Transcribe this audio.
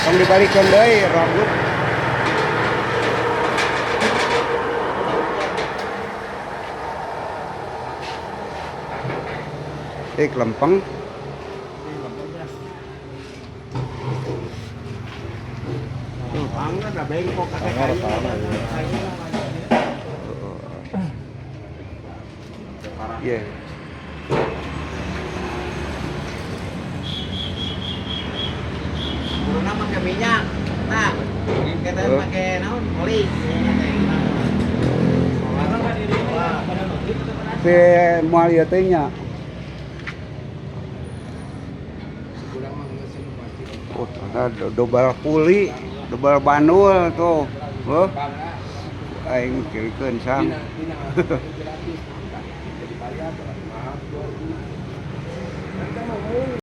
Tong dibalikkeun deui rambut. Lempeng. Ada bengkok Iya. Corona pakai minyak. Nah, kita pakai naon? Oli. Teh moal ieu teh nya. Oh, ada dobal kuli, dobal bandul tuh. Heuh. Aing mikirkeun sang.